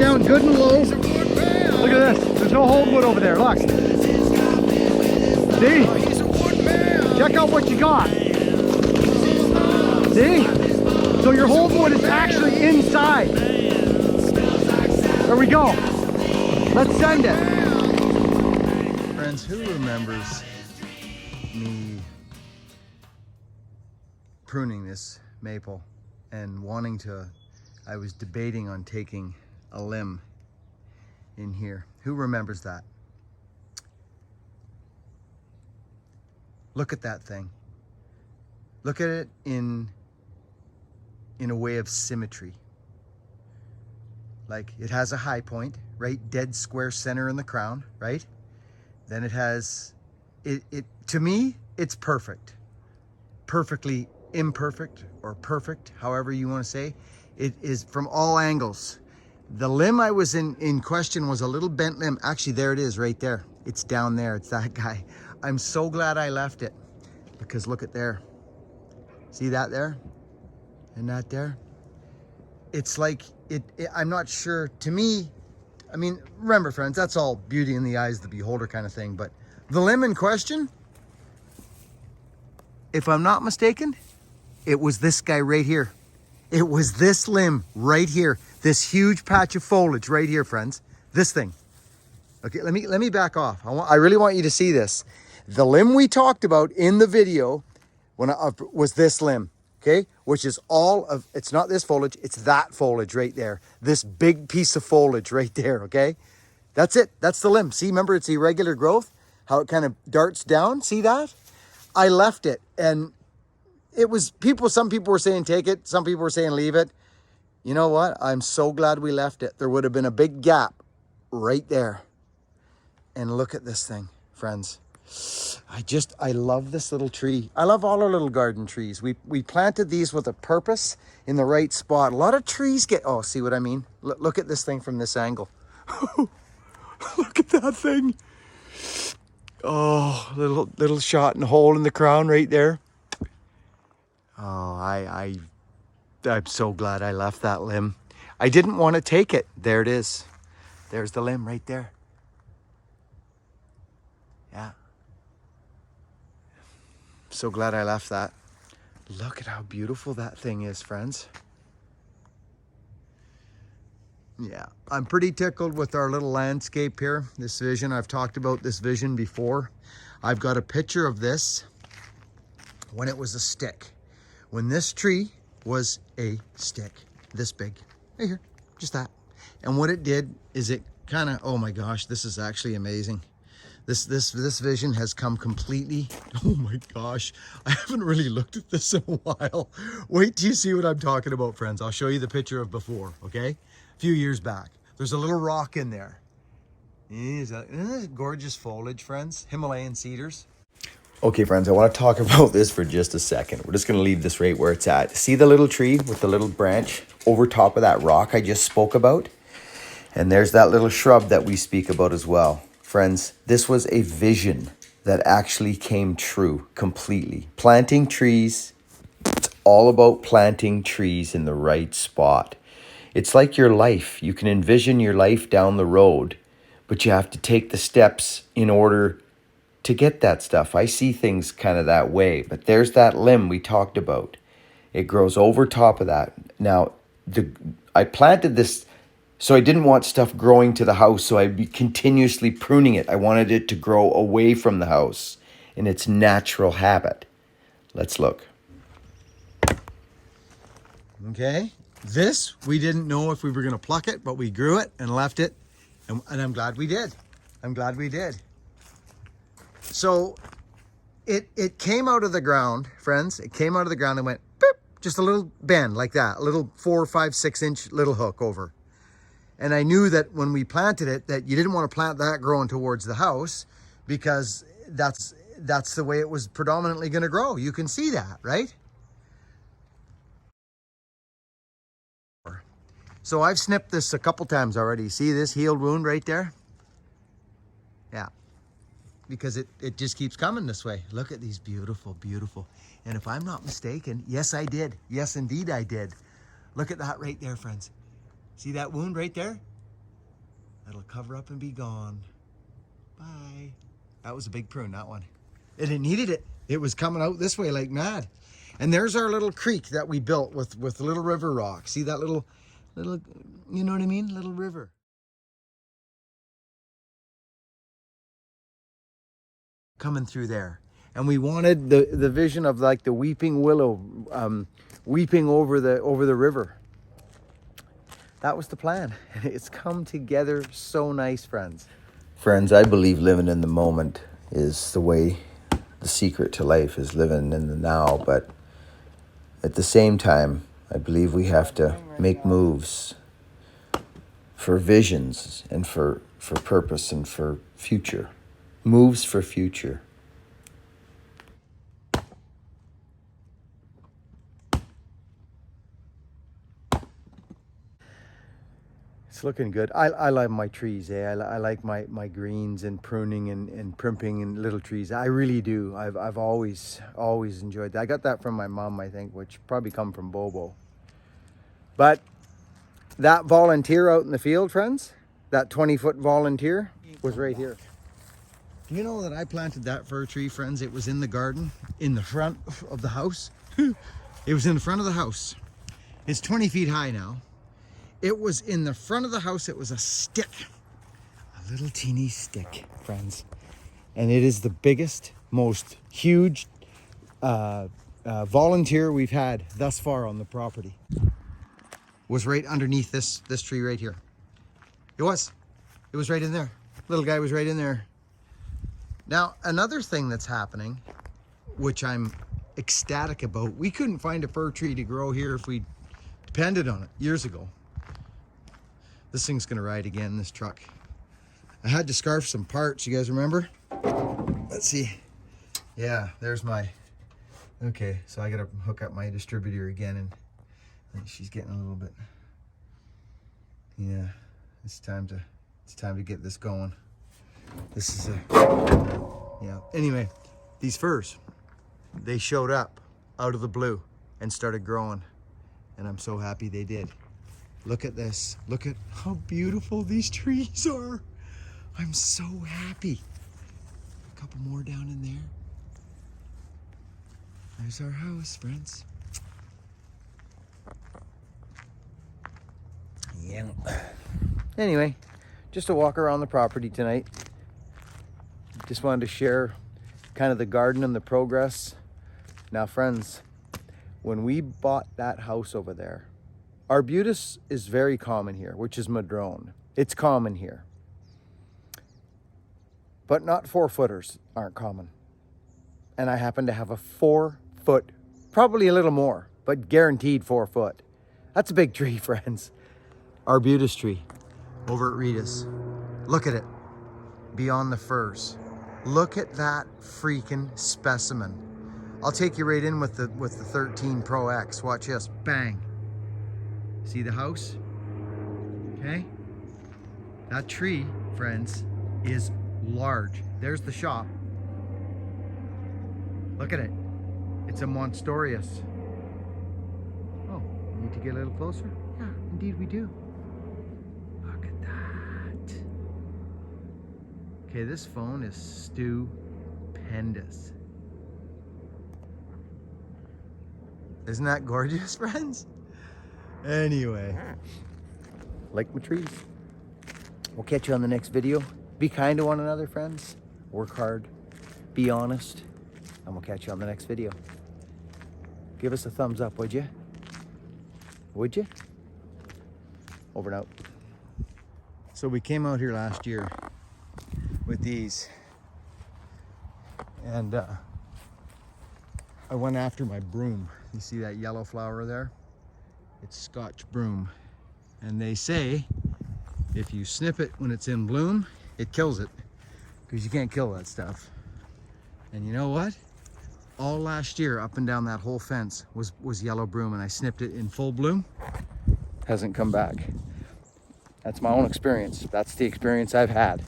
down good and low. Look at this. There's no hold wood over there. Look. See? Check out what you got. See? So your hold wood is actually inside. There we go. Let's send it. Friends, who remembers me pruning this maple and wanting to, I was debating on taking a limb in here. Who remembers that? Look at that thing. Look at it in a way of symmetry. Like it has a high point, right? Dead square center in the crown, right? Then it has, to me, it's perfect. Perfectly imperfect or perfect, however you want to say. It is from all angles. The limb I was in question was a little bent limb. Actually, there it is right there. It's down there. It's that guy. I'm so glad I left it because look at there. See that there? And that there? It's like, I'm not sure. To me, I mean, remember friends, that's all beauty in the eyes of the beholder kind of thing. But the limb in question, if I'm not mistaken, it was this guy right here. It was this limb right here. This huge patch of foliage right here, friends. This thing. Okay, let me back off. I really want you to see this. The limb we talked about in the video was this limb, okay? Which is all of, it's not this foliage, it's that foliage right there. This big piece of foliage right there, okay? That's it, that's the limb. See, remember it's irregular growth? How it kind of darts down, see that? I left it and it was some people were saying take it, some people were saying leave it. You know what? I'm so glad we left it. There would have been a big gap right there. And look at this thing, friends. I love this little tree. I love all our little garden trees. We planted these with a purpose in the right spot. A lot of trees oh, see what I mean? Look at this thing from this angle. Look at that thing. Oh, little shot and hole in the crown right there. Oh, I'm so glad I left that limb. I didn't want to take it. There it is. There's the limb right there. Yeah. So glad I left that. Look at how beautiful that thing is, friends. Yeah, I'm pretty tickled with our little landscape here. This vision, I've talked about this vision before. I've got a picture of this when it was a stick. When this tree was a stick, this big, right here, just that. And what it did is it kind of, oh my gosh, this is actually amazing. This vision has come completely, oh my gosh, I haven't really looked at this in a while. Wait till you see what I'm talking about, friends. I'll show you the picture of before, okay? A few years back. There's a little rock in there. Isn't that gorgeous foliage, friends? Himalayan cedars. Okay, friends, I want to talk about this for just a second. We're just going to leave this right where it's at. See the little tree with the little branch over top of that rock I just spoke about? And there's that little shrub that we speak about as well. Friends, this was a vision that actually came true completely. Planting trees, it's all about planting trees in the right spot. It's like your life. You can envision your life down the road, but you have to take the steps in order to get that stuff. I see things kind of that way, but there's that limb we talked about. It grows over top of that. Now, I planted this, so I didn't want stuff growing to the house, so I'd be continuously pruning it. I wanted it to grow away from the house in its natural habit. Let's look. Okay, this, we didn't know if we were going to pluck it, but we grew it and left it, and I'm glad we did. I'm glad we did. So it came out of the ground, friends. It came out of the ground and went boop, just a little bend like that, a little 4, 5, 6 inch little hook over. And I knew that when we planted it, that you didn't want to plant that growing towards the house because that's the way it was predominantly going to grow. You can see that, right? So I've snipped this a couple times already. See this healed wound right there? Yeah. Because it just keeps coming this way. Look at these beautiful, beautiful. And if I'm not mistaken, yes, I did. Yes, indeed, I did. Look at that right there, friends. See that wound right there? It'll cover up and be gone. Bye. That was a big prune, that one. It needed it. It was coming out this way like mad. And there's our little creek that we built with little river rock. See that little, you know what I mean? Little river. Coming through there. And we wanted the vision of like the weeping willow weeping over the river. That was the plan. It's come together so nice, friends. Friends, I believe living in the moment is the way, the secret to life is living in the now. But at the same time, I believe we have to make moves for visions and for purpose and for future. Moves for future. It's looking good. I like my trees, eh? I like my greens and pruning and primping and little trees. I really do. I've always enjoyed that. I got that from my mom, I think, which probably come from Bobo. But that volunteer out in the field, friends, that 20-foot volunteer was right here. Do you know that I planted that fir tree, friends? It was in the garden, in the front of the house. It was in the front of the house. It's 20 feet high now. It was in the front of the house. It was a stick, a little teeny stick, friends. And it is the biggest, most huge volunteer we've had thus far on the property. Was right underneath this tree right here. It was right in there. Little guy was right in there. Now, another thing that's happening, which I'm ecstatic about, we couldn't find a fir tree to grow here if we depended on it years ago. This thing's gonna ride again, this truck. I had to scarf some parts, you guys remember? Let's see. Yeah, there's my, okay, so I gotta hook up my distributor again, and she's getting a little bit, yeah, it's time to get this going. This is yeah. Anyway, these firs, they showed up out of the blue and started growing, and I'm so happy they did. Look at this. Look at how beautiful these trees are. I'm so happy. A couple more down in there. There's our house, friends. Yeah. Anyway, just a walk around the property tonight. Just wanted to share kind of the garden and the progress. Now, friends, when we bought that house over there, arbutus is very common here, which is madrone. It's common here. But not 4-footers aren't common. And I happen to have a 4-foot, probably a little more, but guaranteed 4 foot. That's a big tree, friends. Arbutus tree over at Rita's. Look at it, beyond the firs. Look at that freaking specimen. I'll take you right in with the 13 Pro X. Watch this, bang. See the house? Okay. That tree, friends, is large. There's the shop. Look at it. It's a monstorious. Oh, need to get a little closer? Yeah, indeed we do. Look at that. Okay, this phone is stupendous. Isn't that gorgeous, friends? Anyway, like my trees. We'll catch you on the next video. Be kind to one another, friends. Work hard. Be honest. And we'll catch you on the next video. Give us a thumbs up, would you? Would you? Over and out. So we came out here last year with these. And I went after my broom. You see that yellow flower there? It's Scotch broom. And they say if you snip it when it's in bloom, it kills it, because you can't kill that stuff. And you know what? All last year, up and down that whole fence was yellow broom, and I snipped it in full bloom. Hasn't come back. That's my own experience. That's the experience I've had.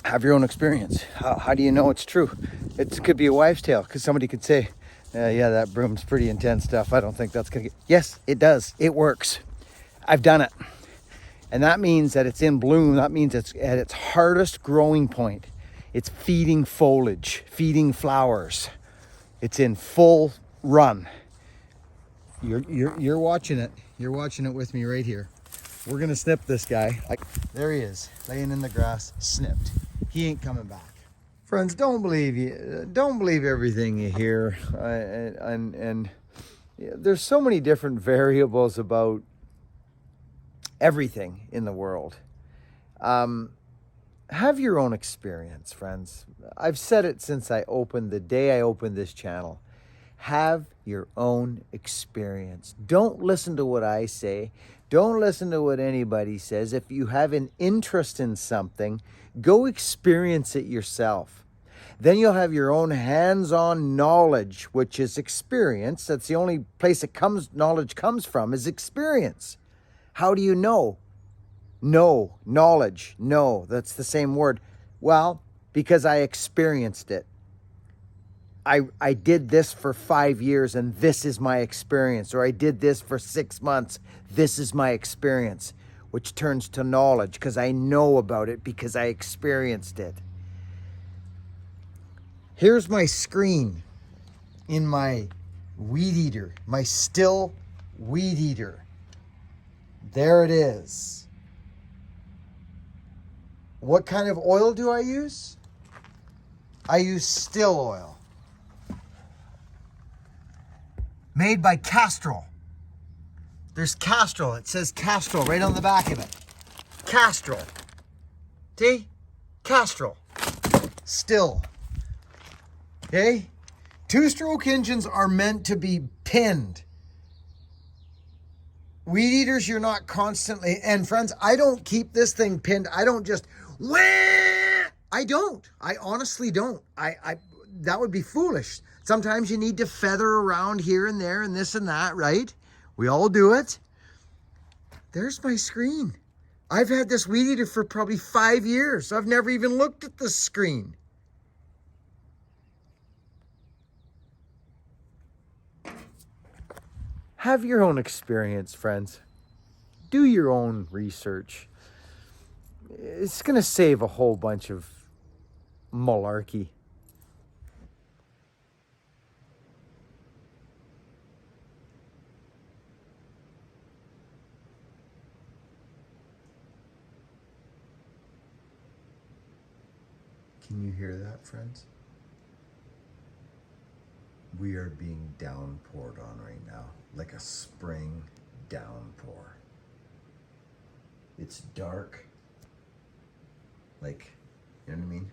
Have your own experience. How do you know it's true? It could be a wives' tale, because somebody could say, yeah, that broom's pretty intense stuff. I don't think that's gonna get... Yes, it does. It works. I've done it. And that means that it's in bloom. That means it's at its hardest growing point. It's feeding foliage, feeding flowers. It's in full run. You're watching it. You're watching it with me right here. We're gonna snip this guy. There he is, laying in the grass, snipped. He ain't coming back. Friends, don't believe everything you hear. And there's so many different variables about everything in the world. Have your own experience, friends. I've said it since the day I opened this channel. Have your own experience. Don't listen to what I say. Don't listen to what anybody says. If you have an interest in something, go experience it yourself. Then you'll have your own hands-on knowledge, which is experience. That's the only place knowledge comes from, is experience. How do you know? Knowledge. No, that's the same word. Well, because I experienced it. I did this for 5 years and this is my experience. Or I did this for 6 months. This is my experience, which turns to knowledge because I know about it because I experienced it. Here's my screen in my weed eater, my still weed eater. There it is. What kind of oil do I use? I use still oil. Made by Castrol. There's Castrol. It says Castrol right on the back of it. Castrol. See? Castrol. Still. Okay? Two-stroke engines are meant to be pinned. Weed eaters, you're not constantly... And friends, I don't keep this thing pinned. I don't just... Wah! I don't. I honestly don't. That would be foolish. Sometimes you need to feather around here and there and this and that, right? We all do it. There's my screen. I've had this weed eater for probably 5 years. I've never even looked at the screen. Have your own experience, friends. Do your own research. It's going to save a whole bunch of malarkey. Can you hear that, friends? We are being downpoured on right now, like a spring downpour. It's dark, like, you know what I mean?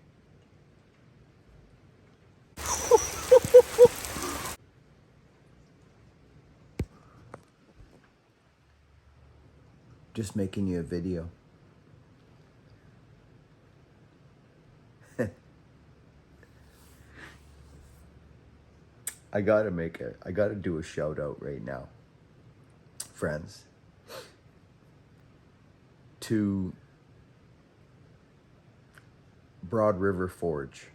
Just making you a video. I gotta do a shout out right now, friends, to Broad River Forge,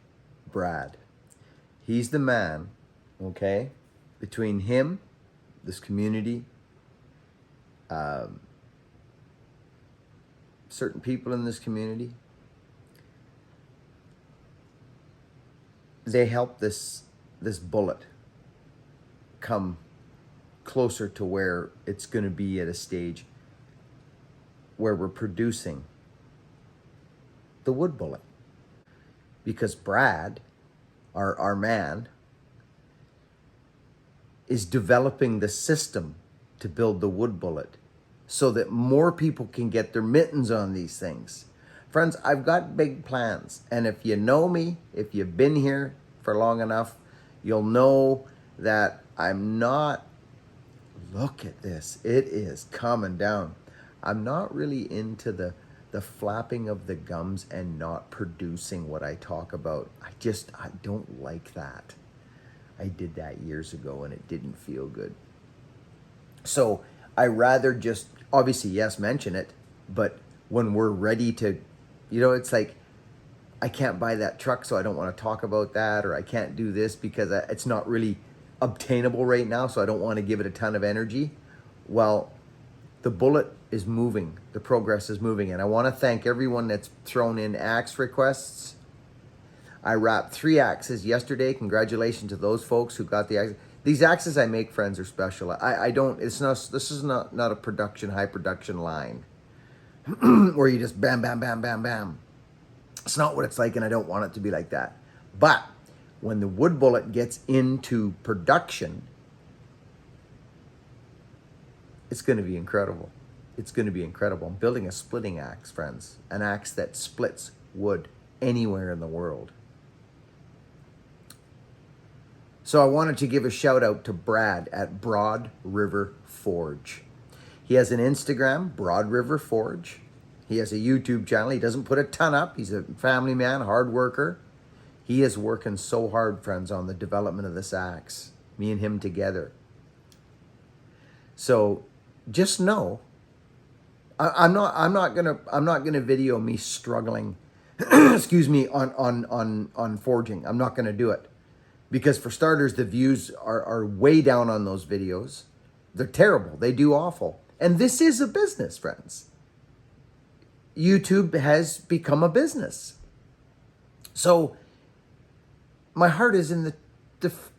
Brad. He's the man, okay? Between him, this community, certain people in this community, they helped this bullet come closer to where it's going to be at a stage where we're producing the wood bullet. Because Brad, our man, is developing the system to build the wood bullet so that more people can get their mittens on these things. Friends, I've got big plans. And if you know me, if you've been here for long enough, you'll know that I'm not, look at this, it is coming down. I'm not really into the flapping of the gums and not producing what I talk about. I don't like that. I did that years ago and it didn't feel good. So I rather just, obviously, yes, mention it, but when we're ready to, it's like, I can't buy that truck, so I don't want to talk about that, or I can't do this because it's not really obtainable right now, so I don't want to give it a ton of energy. Well, the bullet is moving. The progress is moving. And I want to thank everyone that's thrown in axe requests. I wrapped 3 axes yesterday. Congratulations to those folks who got the axes. These axes I make, friends, are special. I don't, it's not, this is not a production, high production line where you just bam, bam, bam, bam, bam. It's not what it's like, and I don't want it to be like that. But when the wood bullet gets into production, it's going to be incredible. It's going to be incredible. I'm building a splitting axe, friends. An axe that splits wood anywhere in the world. So I wanted to give a shout out to Brad at Broad River Forge. He has an Instagram, Broad River Forge. He has a YouTube channel. He doesn't put a ton up. He's a family man, hard worker. He is working so hard, friends, on the development of this axe. Me and him together. So just know, I'm not gonna video me struggling, excuse me, on forging. I'm not gonna do it. Because for starters, the views are way down on those videos. They're terrible. They do awful. And this is a business, friends. YouTube has become a business. So my heart is in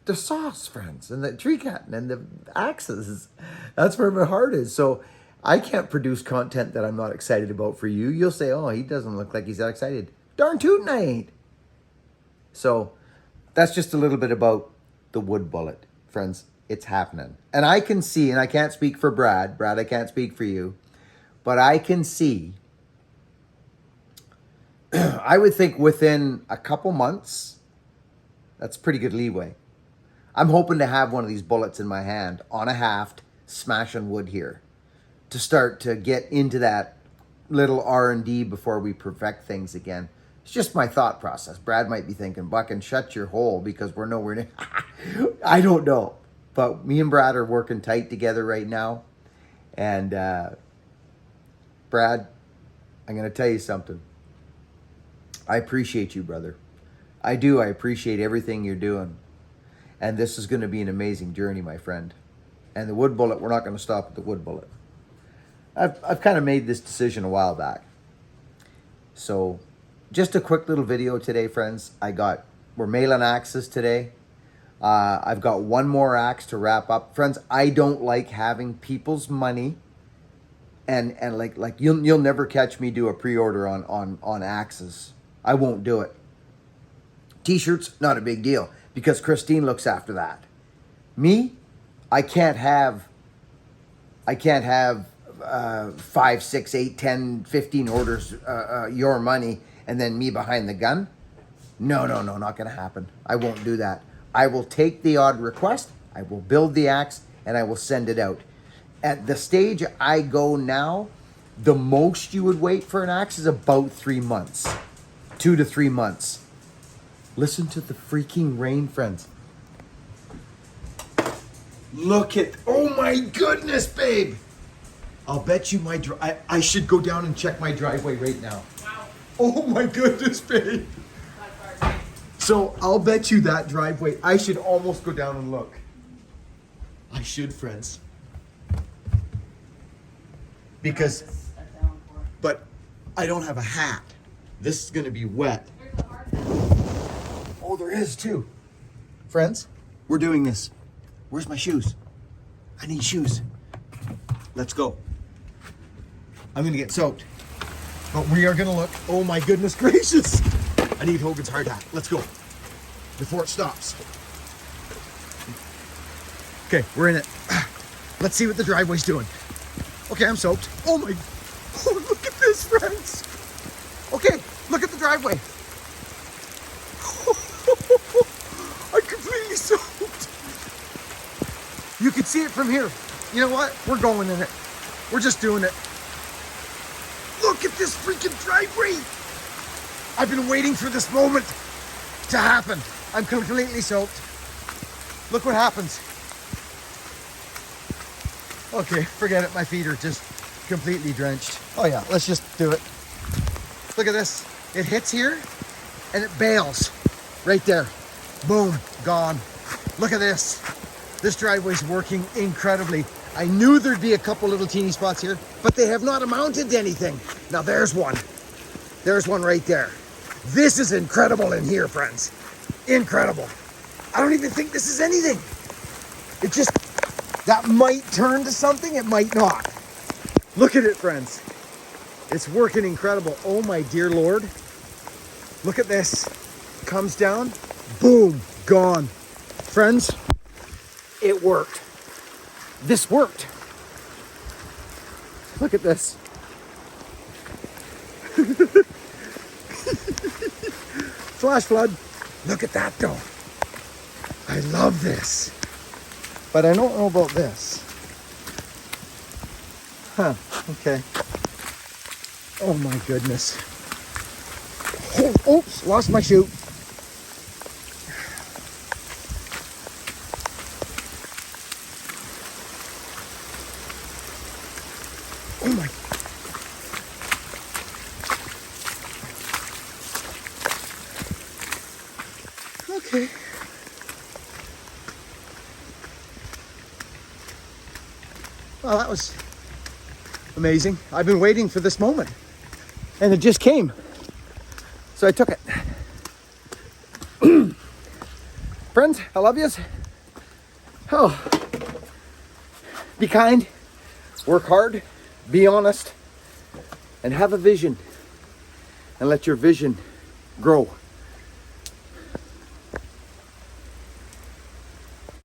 the sauce, friends, and the tree cutting and the axes. That's where my heart is. So I can't produce content that I'm not excited about for you. You'll say, oh, he doesn't look like he's that excited. Darn tootin' I ain't. So that's just a little bit about the wood bullet, friends. It's happening. And I can see, and I can't speak for Brad. Brad, I can't speak for you. But I can see, I would think within a couple months, that's pretty good leeway. I'm hoping to have one of these bullets in my hand on a haft, smashing wood here, to start to get into that little R&D before we perfect things again. It's just my thought process. Brad might be thinking, Buckin, shut your hole because we're nowhere near. I don't know. But me and Brad are working tight together right now. And Brad, I'm going to tell you something. I appreciate you, brother. I do. I appreciate everything you're doing. And this is going to be an amazing journey, my friend. And the wood bullet, we're not going to stop at the wood bullet. I've kind of made this decision a while back. So just a quick little video today, friends. We're mailing axes today. I've got one more axe to wrap up. Friends, I don't like having people's money and like you'll never catch me do a pre-order on axes. I won't do it. T-shirts, not a big deal because Christine looks after that. Me, I can't have 5, 6, 8, 10, 15 orders, your money, and then me behind the gun. No, not gonna happen. I won't do that. I will take the odd request, I will build the axe, and I will send it out. At the stage I go now, the most you would wait for an axe is about 3 months. 2 to 3 months. Listen to the freaking rain, friends. Look at, oh my goodness, babe. I'll bet you I should go down and check my driveway right now. Wow. Oh my goodness, babe. So I'll bet you that driveway, I should almost go down and look. I should, friends. Because, but I don't have a hat. This is gonna be wet. Oh, there is too. Friends, we're doing this. Where's my shoes? I need shoes. Let's go. I'm gonna get soaked. But we are gonna look. Oh my goodness gracious. I need Hogan's hard hat. Let's go. Before it stops. Okay, we're in it. Let's see what the driveway's doing. Okay, I'm soaked. Oh my, oh, look at this, friends. Okay, look at the driveway. I'm completely soaked. You can see it from here. You know what? We're going in it. We're just doing it. Look at this freaking driveway. I've been waiting for this moment to happen. I'm completely soaked. Look what happens. Okay, forget it. My feet are just completely drenched. Oh yeah, let's just do it. Look at this. It hits here and it bails right there. Boom, gone. Look at this. This driveway's working incredibly. I knew there'd be a couple little teeny spots here, but they have not amounted to anything. Now there's one. There's one right there. This is incredible in here, friends. Incredible. I don't even think this is anything. It just, that might turn to something, it might not. Look at it, friends. It's working incredible. Oh my dear Lord. Look at this. Comes down, boom, gone. Friends, it worked. This worked. Look at this. Flash flood. Look at that though. I love this. But I don't know about this. Huh, okay. Oh my goodness. Oh, oops, lost my shoe. Oh my. Okay. Well, that was amazing. I've been waiting for this moment. And it just came. So I took it. Friends, I love yous. Oh. Be kind. Work hard. Be honest. And have a vision. And let your vision grow.